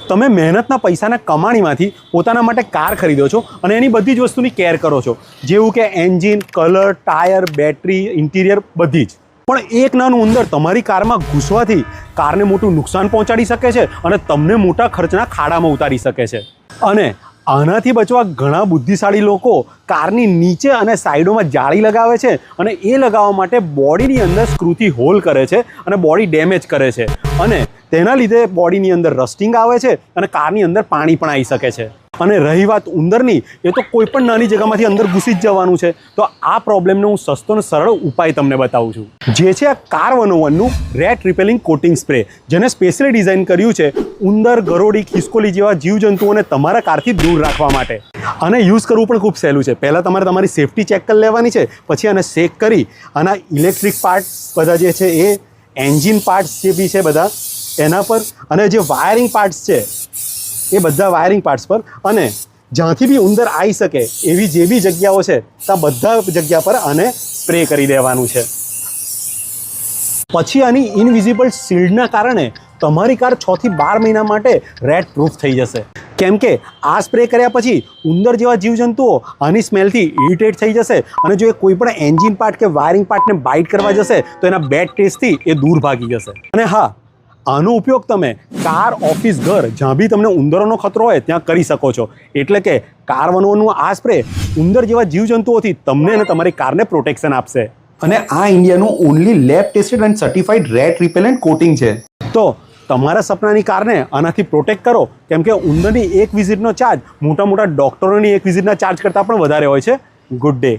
તમે મહેનતના પૈસાના કમાણીમાંથી પોતાના માટે કાર ખરીદો છો અને એની બધી જ વસ્તુની કેર કરો છો, જેવું કે engine, colour, tyre, battery, interior બધી જ. પણ એક નાનું ઉંદર તમારી કારમાં ઘૂસવાથી કારને મોટું નુકસાન પહોંચાડી શકે છે અને તમને મોટા ખર્ચના ખાડામાં ઉતારી શકે છે. અને આનાથી બચવા ઘણા બુદ્ધિશાળી લોકો કારની નીચે અને સાઈડોમાં જાળી લગાવે છે અને એ લગાવવા માટે બોડીની અંદર સ્ક્રૂથી હોલ કરે છે અને બોડી ડેમેજ કરે છે. અને તેના લીધે બોડીની અંદર રસ્ટિંગ આવે છે અને કારની અંદર પાણી પણ આવી શકે છે. અને રહી વાત ઉંદરની, એ તો કોઈ પણ નાની જગ્યામાંથી અંદર ઘૂસી જ જવાનું છે. તો આ પ્રોબ્લેમનો હું સસ્તો અને સરળ ઉપાય તમને બતાવું છું, જે છે આ કાર 101નું રેટ રિપેલિંગ કોટિંગ સ્પ્રે, જેને સ્પેશિયલી ડિઝાઇન કર્યું છે ઉંદર, ગરોળી, ખિસકોલી જેવા જીવજંતુઓને તમારા કારથી દૂર રાખવા માટે. અને યુઝ કરવું પણ ખૂબ સહેલું છે. પહેલાં તમારે તમારી સેફટી ચેક કરી લેવાની છે, પછી આને શેક કરી આના ઇલેક્ટ્રિક પાર્ટ બધા જે છે એ, એન્જિન પાર્ટ્સ જે બી છે બધા એના પર, અને જે વાયરિંગ પાર્ટ્સ છે એ બધા વાયરિંગ પાર્ટ્સ પર, અને જ્યાંથી બી ઉંદર આવી શકે એવી જે બી જગ્યાઓ છે ત્યાં બધા જગ્યા પર આને સ્પ્રે કરી દેવાનું છે. પછી આની ઇનવિઝિબલ શિલ્ડના કારણે તમારી કાર 6 થી 12 મહિના માટે રેટ પ્રૂફ થઈ જશે. કેમ કે આ સ્પ્રે કર્યા પછી ઉંદર જેવા જીવજંતુઓ આની સ્મેલથી ઇરિટેટ થઈ જશે, અને જો એ કોઈ પણ એન્જિન પાર્ટ કે વાયરિંગ પાર્ટને બાઇટ કરવા જશે તો એના બેડ ટેસ્ટથી એ દૂર ભાગી જશે. અને હા, આનો ઉપયોગ તમે કાર, ઓફિસ, ઘર જ્યાં બી તમને ઉંદરોનો ખતરો હોય ત્યાં કરી શકો છો. એટલે કે કાર 101નું આ સ્પ્રે ઉંદર જેવા જીવજંતુઓથી તમને અને તમારી કારને પ્રોટેક્શન આપશે. અને આ ઇન્ડિયાનું only lab tested and certified rat repellent coating છે. તો તમારા સપનાની કારને આનાથી પ્રોટેક્ટ કરો, કેમ કે ઉંદરની એક વિઝિટનો ચાર્જ મોટા મોટા ડૉક્ટરોની એક વિઝિટના ચાર્જ કરતાં પણ વધારે હોય છે. Good day.